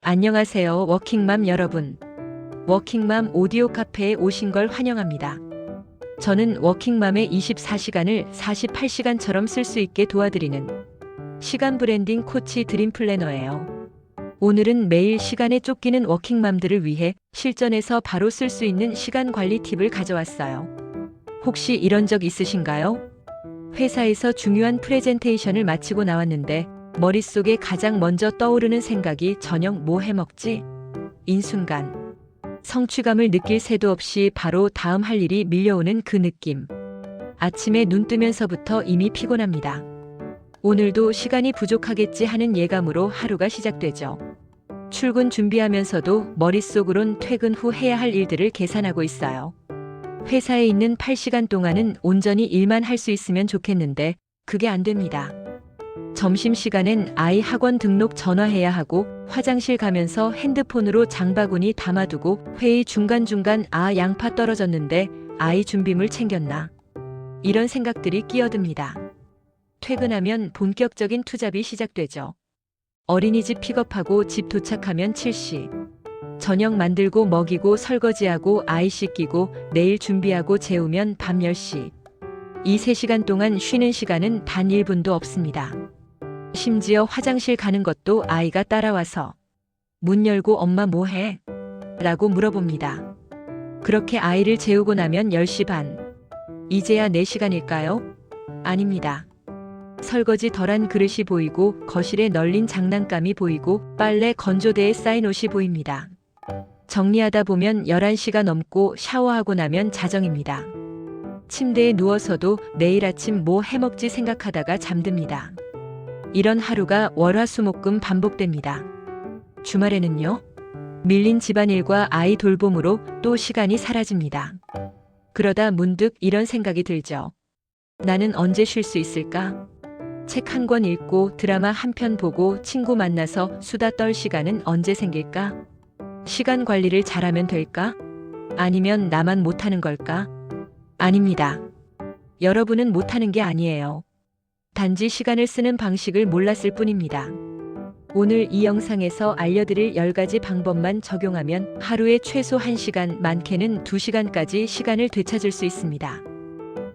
안녕하세요, 워킹맘 여러분. 워킹맘 오디오 카페에 오신 걸 환영합니다. 저는 워킹맘의 24시간을 48시간처럼 쓸 수 있게 도와드리는 시간 브랜딩 코치 드림 플래너예요. 오늘은 매일 시간에 쫓기는 워킹맘들을 위해 실전에서 바로 쓸 수 있는 시간 관리 팁을 가져왔어요. 혹시 이런 적 있으신가요? 회사에서 중요한 프레젠테이션을 마치고 나왔는데 머릿속에 가장 먼저 떠오르는 생각이 저녁 뭐 해먹지? 인 순간 성취감을 느낄 새도 없이 바로 다음 할 일이 밀려오는 그 느낌. 아침에 눈 뜨면서부터 이미 피곤합니다. 오늘도 시간이 부족하겠지 하는 예감으로 하루가 시작되죠. 출근 준비하면서도 머릿속으론 퇴근 후 해야 할 일들을 계산하고 있어요. 회사에 있는 8시간 동안은 온전히 일만 할 수 있으면 좋겠는데 그게 안 됩니다. 점심시간엔 아이 학원 등록 전화해야 하고 화장실 가면서 핸드폰으로 장바구니 담아두고 회의 중간중간 양파 떨어졌는데 아이 준비물 챙겼나? 이런 생각들이 끼어듭니다. 퇴근하면 본격적인 투잡이 시작되죠. 어린이집 픽업하고 집 도착하면 7시. 저녁 만들고 먹이고 설거지하고 아이 씻기고 내일 준비하고 재우면 밤 10시. 이 3시간 동안 쉬는 시간은 단 1분도 없습니다. 심지어 화장실 가는 것도 아이가 따라와서 문 열고 엄마 뭐 해? 라고 물어봅니다. 그렇게 아이를 재우고 나면 10시 반. 이제야 4시간일까요? 아닙니다. 설거지 덜한 그릇이 보이고 거실에 널린 장난감이 보이고 빨래 건조대에 쌓인 옷이 보입니다. 정리하다 보면 11시가 넘고 샤워하고 나면 자정입니다. 침대에 누워서도 내일 아침 뭐 해먹지 생각하다가 잠듭니다. 이런 하루가 월화수목금 반복됩니다. 주말에는요? 밀린 집안일과 아이 돌봄으로 또 시간이 사라집니다. 그러다 문득 이런 생각이 들죠. 나는 언제 쉴 수 있을까? 책 한 권 읽고 드라마 한 편 보고 친구 만나서 수다 떨 시간은 언제 생길까? 시간 관리를 잘하면 될까? 아니면 나만 못하는 걸까? 아닙니다. 여러분은 못하는 게 아니에요. 단지 시간을 쓰는 방식을 몰랐을 뿐입니다. 오늘 이 영상에서 알려드릴 10가지 방법만 적용하면 하루에 최소 1시간, 많게는 2시간까지 시간을 되찾을 수 있습니다.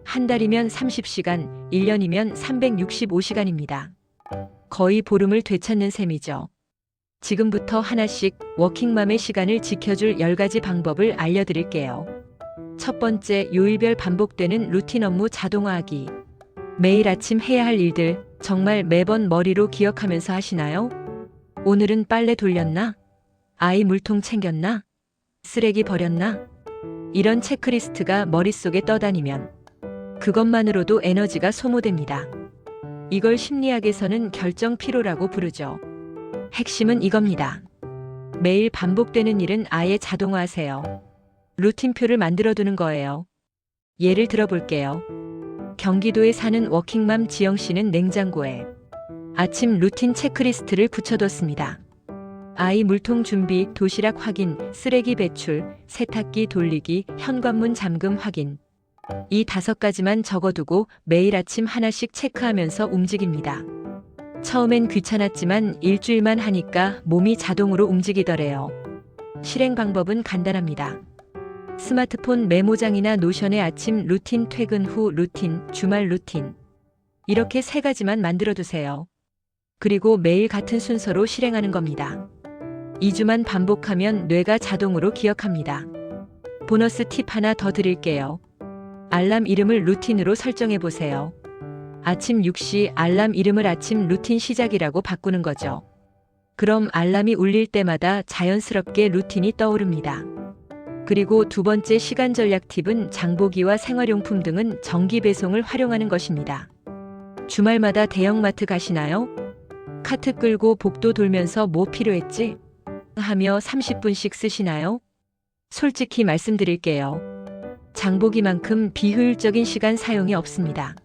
한 달이면 30시간, 1년이면 365시간입니다. 거의 보름을 되찾는 셈이죠. 지금부터 하나씩 워킹맘의 시간을 지켜줄 10가지 방법을 알려드릴게요. 첫 번째, 요일별 반복되는 루틴 업무 자동화하기. 매일 아침 해야 할 일들 정말 매번 머리로 기억하면서 하시나요? 오늘은 빨래 돌렸나? 아이 물통 챙겼나? 쓰레기 버렸나? 이런 체크리스트가 머릿속에 떠다니면 그것만으로도 에너지가 소모됩니다. 이걸 심리학에서는 결정 피로라고 부르죠. 핵심은 이겁니다. 매일 반복되는 일은 아예 자동화하세요. 루틴표를 만들어두는 거예요. 예를 들어볼게요. 경기도에 사는 워킹맘 지영 씨는 냉장고에 아침 루틴 체크리스트를 붙여뒀습니다. 아이 물통 준비, 도시락 확인, 쓰레기 배출, 세탁기 돌리기, 현관문 잠금 확인. 이 5가지만 적어두고 매일 아침 하나씩 체크하면서 움직입니다. 처음엔 귀찮았지만 일주일만 하니까 몸이 자동으로 움직이더래요. 실행 방법은 간단합니다. 스마트폰 메모장이나 노션에 아침 루틴, 퇴근 후 루틴, 주말 루틴. 이렇게 3가지만 만들어두세요. 그리고 매일 같은 순서로 실행하는 겁니다. 2주만 반복하면 뇌가 자동으로 기억합니다. 보너스 팁 하나 더 드릴게요. 알람 이름을 루틴으로 설정해보세요. 아침 6시 알람 이름을 아침 루틴 시작이라고 바꾸는 거죠. 그럼 알람이 울릴 때마다 자연스럽게 루틴이 떠오릅니다. 그리고 2번째 시간 전략 팁은 장보기와 생활용품 등은 정기 배송을 활용하는 것입니다. 주말마다 대형마트 가시나요? 카트 끌고 복도 돌면서 뭐 필요했지? 하며 30분씩 쓰시나요? 솔직히 말씀드릴게요. 장보기만큼 비효율적인 시간 사용이 없습니다.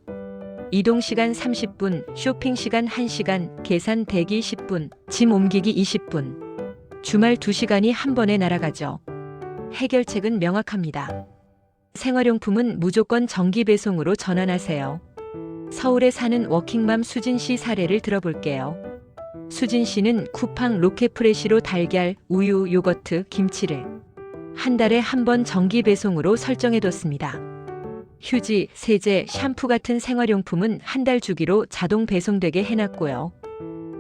이동시간 30분, 쇼핑시간 1시간, 계산 대기 10분, 짐 옮기기 20분. 주말 2시간이 한 번에 날아가죠. 해결책은 명확합니다. 생활용품은 무조건 정기 배송으로 전환하세요. 서울에 사는 워킹맘 수진 씨 사례를 들어볼게요. 수진 씨는 쿠팡 로켓프레시로 달걀, 우유, 요거트, 김치를 한 달에 한 번 정기 배송으로 설정해뒀습니다. 휴지, 세제, 샴푸 같은 생활용품은 한 달 주기로 자동 배송되게 해놨고요.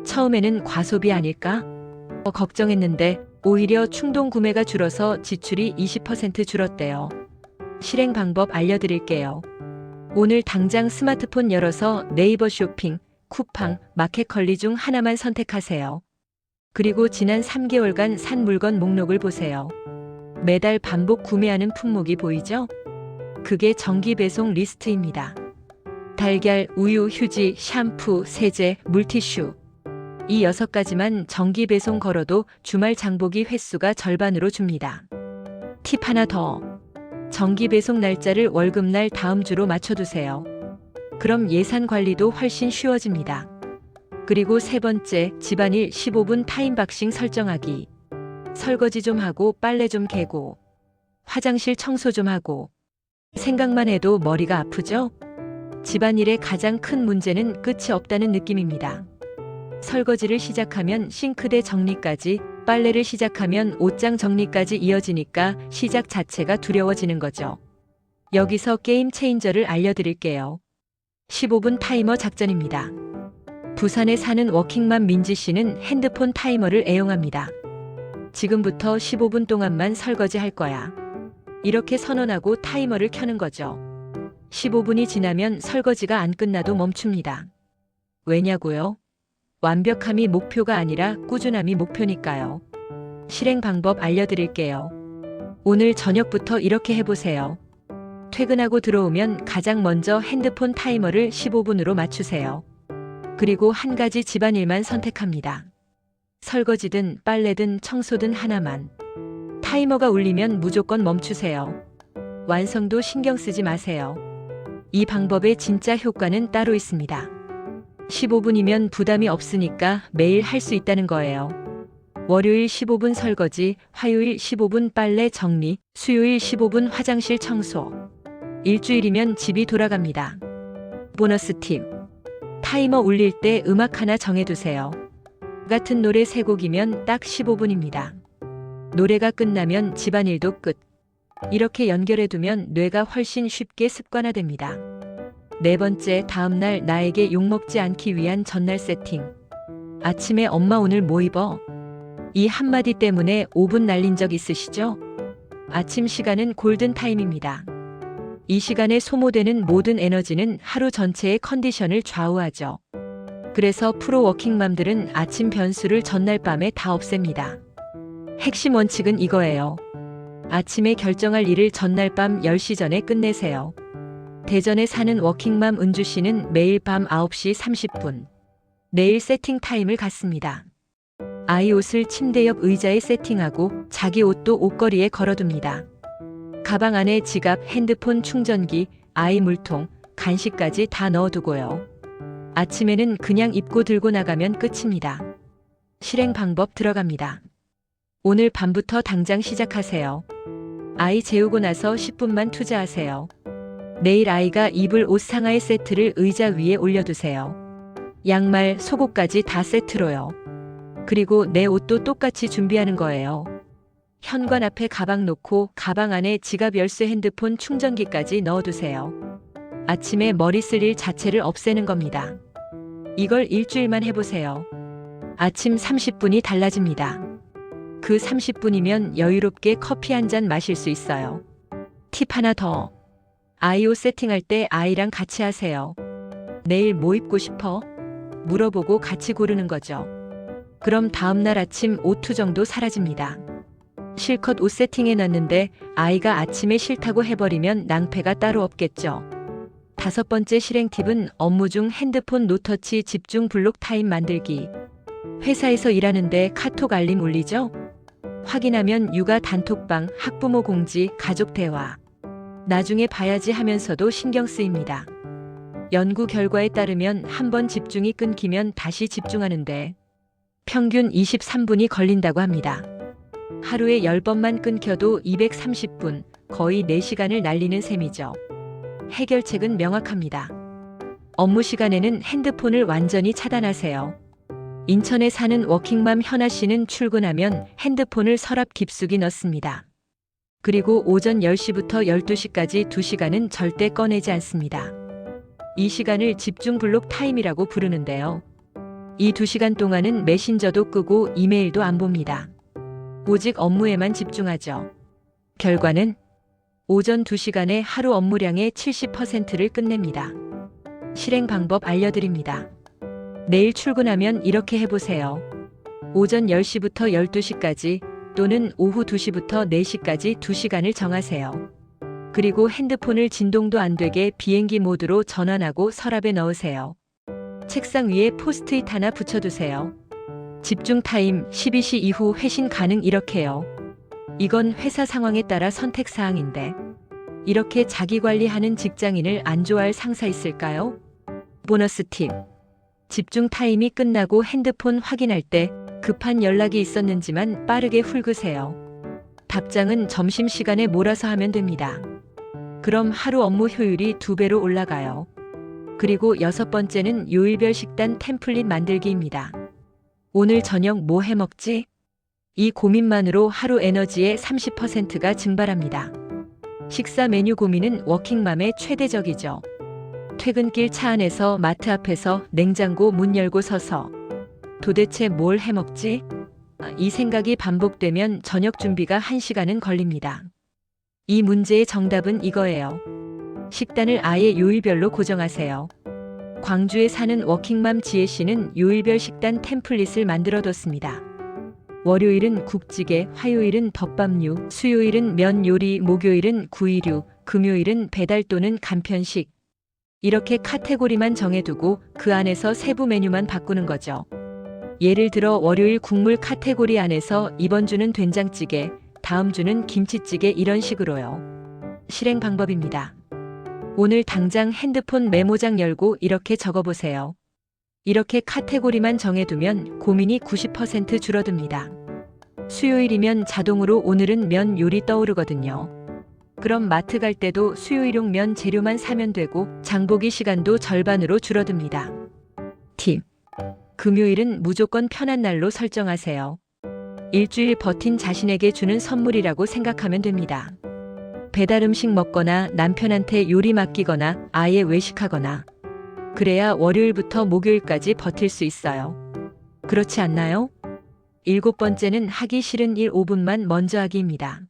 처음에는 과소비 아닐까? 걱정했는데 오히려 충동 구매가 줄어서 지출이 20% 줄었대요. 실행 방법 알려드릴게요. 오늘 당장 스마트폰 열어서 네이버 쇼핑, 쿠팡, 마켓컬리 중 하나만 선택하세요. 그리고 지난 3개월간 산 물건 목록을 보세요. 매달 반복 구매하는 품목이 보이죠? 그게 정기 배송 리스트입니다. 달걀, 우유, 휴지, 샴푸, 세제, 물티슈. 이 6가지만 정기 배송 걸어도 주말 장보기 횟수가 절반으로 줍니다. 팁 하나 더. 정기 배송 날짜를 월급날 다음 주로 맞춰두세요. 그럼 예산 관리도 훨씬 쉬워집니다. 그리고 세 번째, 집안일 15분 타임박싱 설정하기. 설거지 좀 하고 빨래 좀 개고 화장실 청소 좀 하고. 생각만 해도 머리가 아프죠? 집안일의 가장 큰 문제는 끝이 없다는 느낌입니다. 설거지를 시작하면 싱크대 정리까지, 빨래를 시작하면 옷장 정리까지 이어지니까 시작 자체가 두려워지는 거죠. 여기서 게임 체인저를 알려드릴게요. 15분 타이머 작전입니다. 부산에 사는 워킹맘 민지 씨는 핸드폰 타이머를 애용합니다. 지금부터 15분 동안만 설거지 할 거야. 이렇게 선언하고 타이머를 켜는 거죠. 15분이 지나면 설거지가 안 끝나도 멈춥니다. 왜냐고요? 완벽함이 목표가 아니라 꾸준함이 목표니까요. 실행 방법 알려드릴게요. 오늘 저녁부터 이렇게 해보세요. 퇴근하고 들어오면 가장 먼저 핸드폰 타이머를 15분으로 맞추세요. 그리고 한 가지 집안일만 선택합니다. 설거지든 빨래든 청소든 하나만. 타이머가 울리면 무조건 멈추세요. 완성도 신경 쓰지 마세요. 이 방법의 진짜 효과는 따로 있습니다. 15분이면 부담이 없으니까 매일 할 수 있다는 거예요. 월요일 15분 설거지, 화요일 15분 빨래 정리, 수요일 15분 화장실 청소. 일주일이면 집이 돌아갑니다. 보너스 팁. 타이머 울릴 때 음악 하나 정해두세요. 같은 노래 3곡이면 딱 15분입니다. 노래가 끝나면 집안일도 끝. 이렇게 연결해두면 뇌가 훨씬 쉽게 습관화됩니다. 네 번째, 다음날 나에게 욕먹지 않기 위한 전날 세팅. 아침에 엄마 오늘 뭐 입어? 이 한마디 때문에 5분 날린 적 있으시죠? 아침 시간은 골든타임입니다. 이 시간에 소모되는 모든 에너지는 하루 전체의 컨디션을 좌우하죠. 그래서 프로 워킹맘들은 아침 변수를 전날 밤에 다 없앱니다. 핵심 원칙은 이거예요. 아침에 결정할 일을 전날 밤 10시 전에 끝내세요. 대전에 사는 워킹맘 은주 씨는 매일 밤 9시 30분 내일 세팅 타임을 갖습니다. 아이 옷을 침대 옆 의자에 세팅하고 자기 옷도 옷걸이에 걸어둡니다. 가방 안에 지갑, 핸드폰 충전기, 아이 물통, 간식까지 다 넣어두고요. 아침에는 그냥 입고 들고 나가면 끝입니다. 실행 방법 들어갑니다. 오늘 밤부터 당장 시작하세요. 아이 재우고 나서 10분만 투자하세요. 내일 아이가 입을 옷 상하의 세트를 의자 위에 올려두세요. 양말, 속옷까지 다 세트로요. 그리고 내 옷도 똑같이 준비하는 거예요. 현관 앞에 가방 놓고 가방 안에 지갑, 열쇠, 핸드폰, 충전기까지 넣어두세요. 아침에 머리 쓸 일 자체를 없애는 겁니다. 이걸 일주일만 해보세요. 아침 30분이 달라집니다. 그 30분이면 여유롭게 커피 한 잔 마실 수 있어요. 팁 하나 더. 아이 옷 세팅할 때 아이랑 같이 하세요. 내일 뭐 입고 싶어? 물어보고 같이 고르는 거죠. 그럼 다음날 아침 오투 정도 사라집니다. 실컷 옷 세팅해 놨는데 아이가 아침에 싫다고 해버리면 낭패가 따로 없겠죠. 5번째 실행 팁은 업무 중 핸드폰 노터치 집중 블록 타임 만들기. 회사에서 일하는데 카톡 알림 울리죠? 확인하면 육아 단톡방, 학부모 공지, 가족 대화. 나중에 봐야지 하면서도 신경 쓰입니다. 연구 결과에 따르면 한 번 집중이 끊기면 다시 집중하는데 평균 23분이 걸린다고 합니다. 하루에 10번만 끊겨도 230분, 거의 4시간을 날리는 셈이죠. 해결책은 명확합니다. 업무 시간에는 핸드폰을 완전히 차단하세요. 인천에 사는 워킹맘 현아 씨는 출근하면 핸드폰을 서랍 깊숙이 넣습니다. 그리고 오전 10시부터 12시까지 2시간은 절대 꺼내지 않습니다. 이 시간을 집중 블록 타임이라고 부르는데요. 이 2시간 동안은 메신저도 끄고 이메일도 안 봅니다. 오직 업무에만 집중하죠. 결과는 오전 2시간에 하루 업무량의 70%를 끝냅니다. 실행 방법 알려드립니다. 내일 출근하면 이렇게 해보세요. 오전 10시부터 12시까지 또는 오후 2시부터 4시까지 2시간을 정하세요. 그리고 핸드폰을 진동도 안 되게 비행기 모드로 전환하고 서랍에 넣으세요. 책상 위에 포스트잇 하나 붙여두세요. 집중 타임 12시 이후 회신 가능 이렇게요. 이건 회사 상황에 따라 선택사항인데 이렇게 자기관리하는 직장인을 안 좋아할 상사 있을까요? 보너스 팁. 집중 타임이 끝나고 핸드폰 확인할 때 급한 연락이 있었는지만 빠르게 훑으세요. 답장은 점심시간에 몰아서 하면 됩니다. 그럼 하루 업무 효율이 2배로 올라가요. 그리고 6번째는 요일별 식단 템플릿 만들기입니다. 오늘 저녁 뭐 해먹지? 이 고민만으로 하루 에너지의 30%가 증발합니다. 식사 메뉴 고민은 워킹맘의 최대적이죠. 퇴근길 차 안에서 마트 앞에서 냉장고 문 열고 서서 도대체 뭘 해먹지? 이 생각이 반복되면 저녁 준비가 1시간은 걸립니다. 이 문제의 정답은 이거예요. 식단을 아예 요일별로 고정하세요. 광주에 사는 워킹맘 지혜 씨는 요일별 식단 템플릿을 만들어뒀습니다. 월요일은 국찌개, 화요일은 덮밥류, 수요일은 면 요리, 목요일은 구이류, 금요일은 배달 또는 간편식. 이렇게 카테고리만 정해두고 그 안에서 세부 메뉴만 바꾸는 거죠. 예를 들어 월요일 국물 카테고리 안에서 이번 주는 된장찌개, 다음 주는 김치찌개 이런 식으로요. 실행 방법입니다. 오늘 당장 핸드폰 메모장 열고 이렇게 적어보세요. 이렇게 카테고리만 정해두면 고민이 90% 줄어듭니다. 수요일이면 자동으로 오늘은 면 요리 떠오르거든요. 그럼 마트 갈 때도 수요일용 면 재료만 사면 되고 장보기 시간도 절반으로 줄어듭니다. 팁. 금요일은 무조건 편한 날로 설정하세요. 일주일 버틴 자신에게 주는 선물이라고 생각하면 됩니다. 배달 음식 먹거나 남편한테 요리 맡기거나 아예 외식하거나. 그래야 월요일부터 목요일까지 버틸 수 있어요. 그렇지 않나요? 7번째는 하기 싫은 일 5분만 먼저 하기입니다.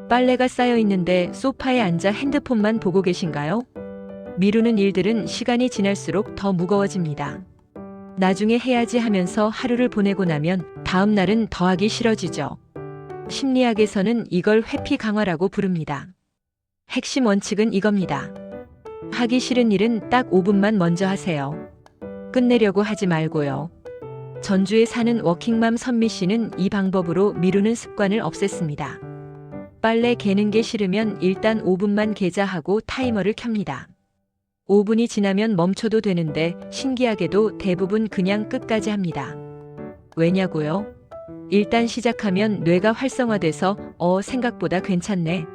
빨래가 쌓여 있는데 소파에 앉아 핸드폰만 보고 계신가요? 미루는 일들은 시간이 지날수록 더 무거워집니다. 나중에 해야지 하면서 하루를 보내고 나면 다음 날은 더 하기 싫어지죠. 심리학에서는 이걸 회피 강화라고 부릅니다. 핵심 원칙은 이겁니다. 하기 싫은 일은 딱 5분만 먼저 하세요. 끝내려고 하지 말고요. 전주에 사는 워킹맘 선미 씨는 이 방법으로 미루는 습관을 없앴습니다. 빨래 개는 게 싫으면 일단 5분만 개자 하고 타이머를 켭니다. 5분이 지나면 멈춰도 되는데 신기하게도 대부분 그냥 끝까지 합니다. 왜냐고요? 일단 시작하면 뇌가 활성화돼서 생각보다 괜찮네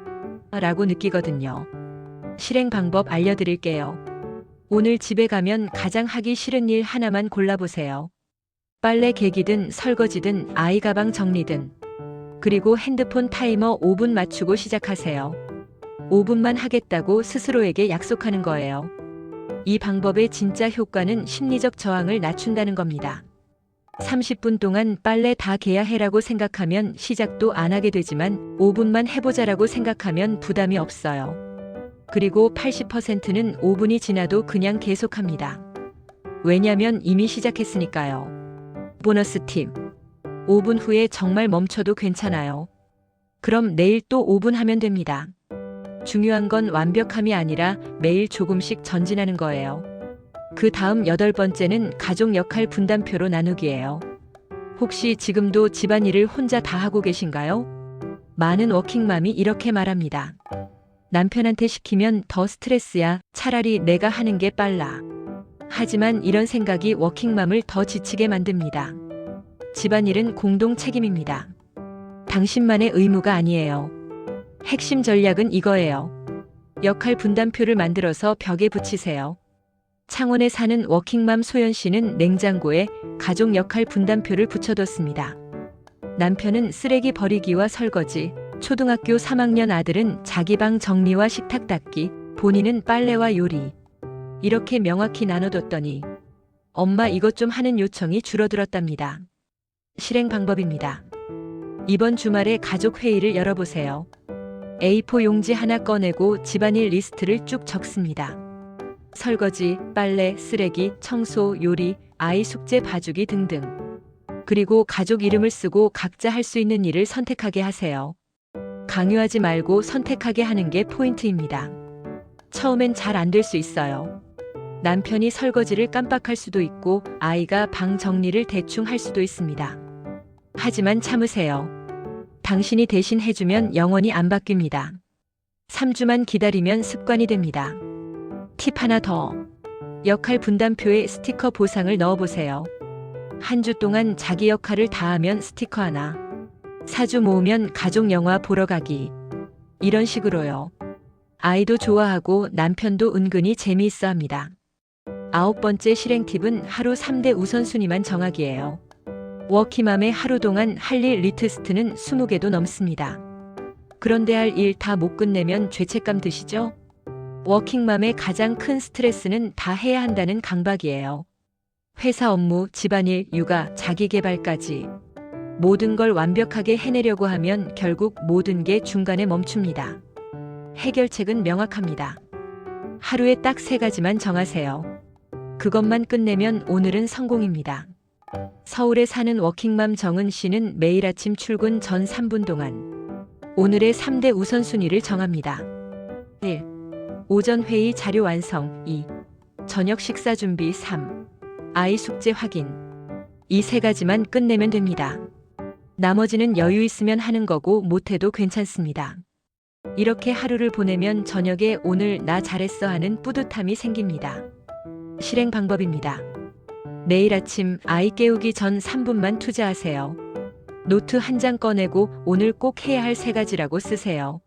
라고 느끼거든요. 실행 방법 알려드릴게요. 오늘 집에 가면 가장 하기 싫은 일 하나만 골라보세요. 빨래 개기든 설거지든 아이 가방 정리든. 그리고 핸드폰 타이머 5분 맞추고 시작하세요. 5분만 하겠다고 스스로에게 약속하는 거예요. 이 방법의 진짜 효과는 심리적 저항을 낮춘다는 겁니다. 30분 동안 빨래 다 개야 해라고 생각하면 시작도 안 하게 되지만 5분만 해보자라고 생각하면 부담이 없어요. 그리고 80%는 5분이 지나도 그냥 계속합니다. 왜냐면 이미 시작했으니까요. 보너스 팁. 5분 후에 정말 멈춰도 괜찮아요. 그럼 내일 또 5분 하면 됩니다. 중요한 건 완벽함이 아니라 매일 조금씩 전진하는 거예요. 그 다음 8번째는 가족 역할 분담표로 나누기예요. 혹시 지금도 집안일을 혼자 다 하고 계신가요? 많은 워킹맘이 이렇게 말합니다. 남편한테 시키면 더 스트레스야. 차라리 내가 하는 게 빨라. 하지만 이런 생각이 워킹맘을 더 지치게 만듭니다. 집안일은 공동 책임입니다. 당신만의 의무가 아니에요. 핵심 전략은 이거예요. 역할 분담표를 만들어서 벽에 붙이세요. 창원에 사는 워킹맘 소연 씨는 냉장고에 가족 역할 분담표를 붙여뒀습니다. 남편은 쓰레기 버리기와 설거지, 초등학교 3학년 아들은 자기 방 정리와 식탁 닦기, 본인은 빨래와 요리. 이렇게 명확히 나눠뒀더니 엄마 이것 좀 하는 요청이 줄어들었답니다. 실행 방법입니다. 이번 주말에 가족 회의를 열어보세요. A4 용지 하나 꺼내고 집안일 리스트를 쭉 적습니다. 설거지, 빨래, 쓰레기, 청소, 요리, 아이 숙제 봐주기 등등. 그리고 가족 이름을 쓰고 각자 할 수 있는 일을 선택하게 하세요. 강요하지 말고 선택하게 하는 게 포인트입니다. 처음엔 잘 안 될 수 있어요. 남편이 설거지를 깜빡할 수도 있고 아이가 방 정리를 대충 할 수도 있습니다. 하지만 참으세요. 당신이 대신 해주면 영원히 안 바뀝니다. 3주만 기다리면 습관이 됩니다. 팁 하나 더. 역할 분담표에 스티커 보상을 넣어보세요. 한 주 동안 자기 역할을 다 하면 스티커 하나. 4주 모으면 가족 영화 보러 가기. 이런 식으로요. 아이도 좋아하고 남편도 은근히 재미있어 합니다. 9번째 실행 팁은 하루 3대 우선순위만 정하기예요. 워킹맘의 하루 동안 할 일 리스트는 20개도 넘습니다. 그런데 할 일 다 못 끝내면 죄책감 드시죠? 워킹맘의 가장 큰 스트레스는 다 해야 한다는 강박이에요. 회사 업무, 집안일, 육아, 자기계발까지. 모든 걸 완벽하게 해내려고 하면 결국 모든 게 중간에 멈춥니다. 해결책은 명확합니다. 하루에 딱 3가지만 정하세요. 그것만 끝내면 오늘은 성공입니다. 서울에 사는 워킹맘 정은 씨는 매일 아침 출근 전 3분 동안 오늘의 3대 우선순위를 정합니다. 1. 오전 회의 자료 완성. 2. 저녁 식사 준비. 3. 아이 숙제 확인. 이 3가지만 끝내면 됩니다. 나머지는 여유 있으면 하는 거고 못해도 괜찮습니다. 이렇게 하루를 보내면 저녁에 오늘 나 잘했어 하는 뿌듯함이 생깁니다. 실행 방법입니다. 내일 아침 아이 깨우기 전 3분만 투자하세요. 노트 한 장 꺼내고 오늘 꼭 해야 할 3가지라고 쓰세요.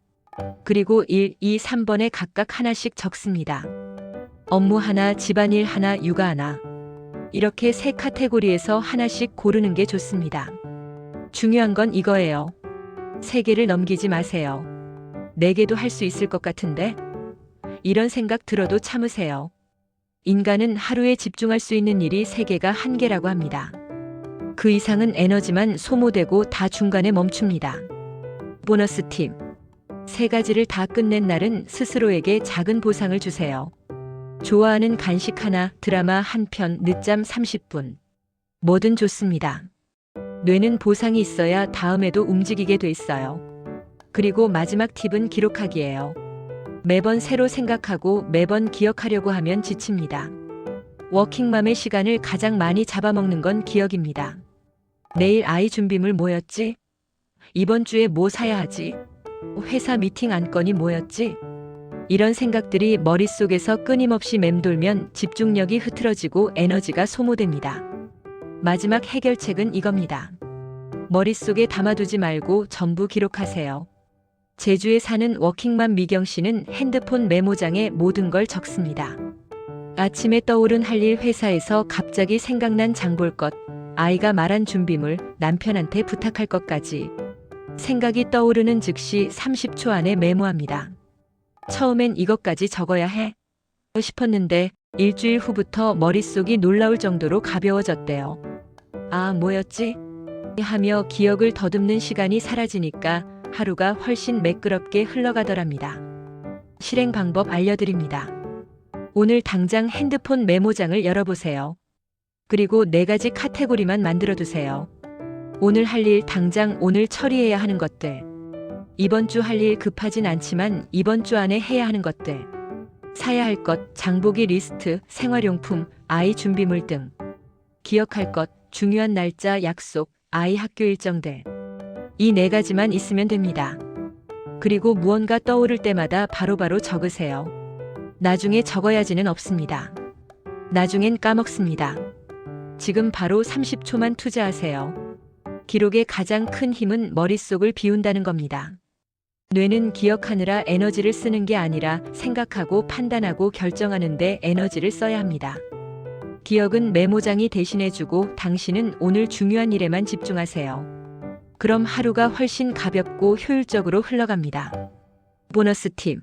그리고 1, 2, 3번에 각각 하나씩 적습니다. 업무 하나, 집안일 하나, 육아 하나. 이렇게 3 카테고리에서 하나씩 고르는 게 좋습니다. 중요한 건 이거예요. 3개를 넘기지 마세요. 4개도 할 수 있을 것 같은데? 이런 생각 들어도 참으세요. 인간은 하루에 집중할 수 있는 일이 3개가 한계라고 합니다. 그 이상은 에너지만 소모되고 다 중간에 멈춥니다. 보너스 팁. 3가지를 다 끝낸 날은 스스로에게 작은 보상을 주세요. 좋아하는 간식 하나, 드라마 한 편, 늦잠 30분. 뭐든 좋습니다. 뇌는 보상이 있어야 다음에도 움직이게 돼 있어요. 그리고 마지막 팁은 기록하기예요. 매번 새로 생각하고 매번 기억하려고 하면 지칩니다. 워킹맘의 시간을 가장 많이 잡아먹는 건 기억입니다. 내일 아이 준비물 뭐였지? 이번 주에 뭐 사야 하지? 회사 미팅 안건이 뭐였지? 이런 생각들이 머릿속에서 끊임없이 맴돌면 집중력이 흐트러지고 에너지가 소모됩니다. 마지막 해결책은 이겁니다. 머릿속에 담아두지 말고 전부 기록하세요. 제주에 사는 워킹맘 미경 씨는 핸드폰 메모장에 모든 걸 적습니다. 아침에 떠오른 할 일, 회사에서 갑자기 생각난 장볼 것, 아이가 말한 준비물, 남편한테 부탁할 것까지. 생각이 떠오르는 즉시 30초 안에 메모합니다. 처음엔 이것까지 적어야 해 싶었는데 일주일 후부터 머릿속이 놀라울 정도로 가벼워졌대요. 아, 뭐였지? 하며 기억을 더듬는 시간이 사라지니까 하루가 훨씬 매끄럽게 흘러가더랍니다. 실행 방법 알려드립니다. 오늘 당장 핸드폰 메모장을 열어보세요. 그리고 4가지 카테고리만 만들어두세요. 오늘 할 일, 당장 오늘 처리해야 하는 것들. 이번 주 할 일 급하진 않지만 이번 주 안에 해야 하는 것들. 사야 할 것, 장보기 리스트, 생활용품, 아이 준비물 등. 기억할 것, 중요한 날짜, 약속, 아이 학교 일정들. 이 4가지만 있으면 됩니다. 그리고 무언가 떠오를 때마다 바로바로 적으세요. 나중에 적어야지는 없습니다. 나중엔 까먹습니다. 지금 바로 30초만 투자하세요. 기록의 가장 큰 힘은 머릿속을 비운다는 겁니다. 뇌는 기억하느라 에너지를 쓰는 게 아니라 생각하고 판단하고 결정하는데 에너지를 써야 합니다. 기억은 메모장이 대신해주고 당신은 오늘 중요한 일에만 집중하세요. 그럼 하루가 훨씬 가볍고 효율적으로 흘러갑니다. 보너스 팁.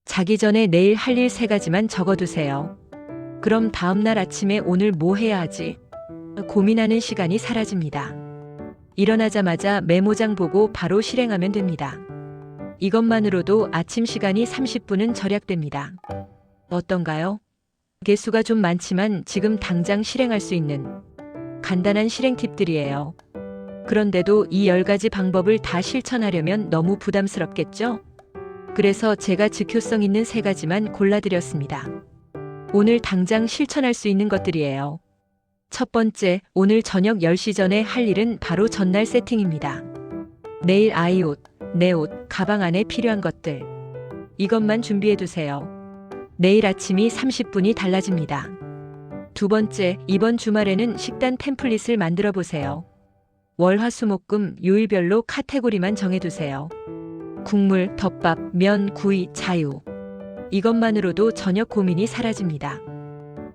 자기 전에 내일 할 일 3가지만 적어두세요. 그럼 다음날 아침에 오늘 뭐 해야 하지? 고민하는 시간이 사라집니다. 일어나자마자 메모장 보고 바로 실행하면 됩니다. 이것만으로도 아침 시간이 30분은 절약됩니다. 어떤가요? 개수가 좀 많지만 지금 당장 실행할 수 있는 간단한 실행 팁들이에요. 그런데도 이 10가지 방법을 다 실천하려면 너무 부담스럽겠죠? 그래서 제가 즉효성 있는 3가지만 골라드렸습니다. 오늘 당장 실천할 수 있는 것들이에요. 첫 번째, 오늘 저녁 10시 전에 할 일은 바로 전날 세팅입니다. 내일 아이 옷, 내 옷, 가방 안에 필요한 것들. 이것만 준비해두세요. 내일 아침이 30분이 달라집니다. 두 번째, 이번 주말에는 식단 템플릿을 만들어 보세요. 월, 화, 수, 목, 금, 요일별로 카테고리만 정해두세요. 국물, 덮밥, 면, 구이, 자유. 이것만으로도 저녁 고민이 사라집니다.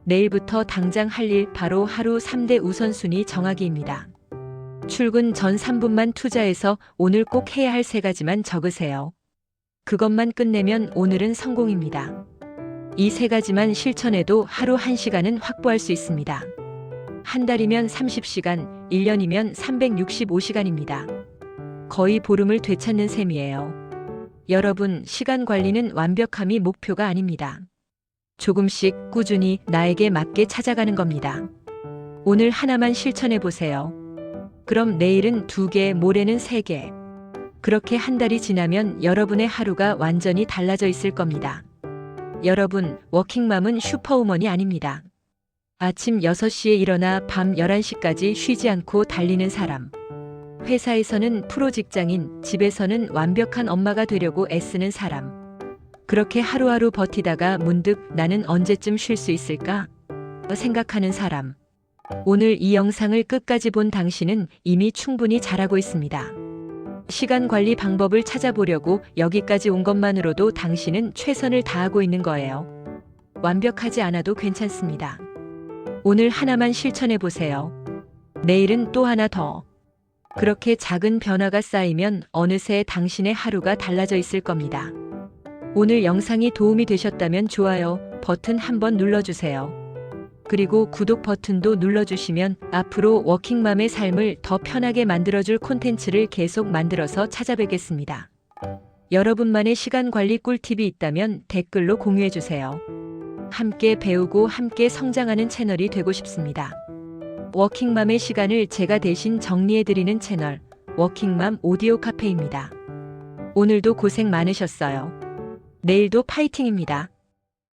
내일부터 당장 할 일 바로 하루 3대 우선순위 정하기입니다. 출근 전 3분만 투자해서 오늘 꼭 해야 할 3가지만 적으세요. 그것만 끝내면 오늘은 성공입니다. 이 3가지만 실천해도 하루 1시간은 확보할 수 있습니다. 한 달이면 30시간, 1년이면 365시간입니다. 거의 보름을 되찾는 셈이에요. 여러분, 시간 관리는 완벽함이 목표가 아닙니다. 조금씩 꾸준히 나에게 맞게 찾아가는 겁니다. 오늘 하나만 실천해 보세요. 그럼 내일은 2개, 모레는 3개. 그렇게 한 달이 지나면 여러분의 하루가 완전히 달라져 있을 겁니다. 여러분, 워킹맘은 슈퍼우먼이 아닙니다. 아침 6시에 일어나 밤 11시까지 쉬지 않고 달리는 사람. 회사에서는 프로 직장인, 집에서는 완벽한 엄마가 되려고 애쓰는 사람. 그렇게 하루하루 버티다가 문득 나는 언제쯤 쉴 수 있을까? 생각하는 사람. 오늘 이 영상을 끝까지 본 당신은 이미 충분히 잘하고 있습니다. 시간 관리 방법을 찾아보려고 여기까지 온 것만으로도 당신은 최선을 다하고 있는 거예요. 완벽하지 않아도 괜찮습니다. 오늘 하나만 실천해 보세요. 내일은 또 하나 더. 그렇게 작은 변화가 쌓이면 어느새 당신의 하루가 달라져 있을 겁니다. 오늘 영상이 도움이 되셨다면 좋아요 버튼 한번 눌러주세요. 그리고 구독 버튼도 눌러주시면 앞으로 워킹맘의 삶을 더 편하게 만들어줄 콘텐츠를 계속 만들어서 찾아뵙겠습니다. 여러분만의 시간 관리 꿀팁이 있다면 댓글로 공유해주세요. 함께 배우고 함께 성장하는 채널이 되고 싶습니다. 워킹맘의 시간을 제가 대신 정리해드리는 채널 워킹맘 오디오 카페입니다. 오늘도 고생 많으셨어요. 내일도 파이팅입니다.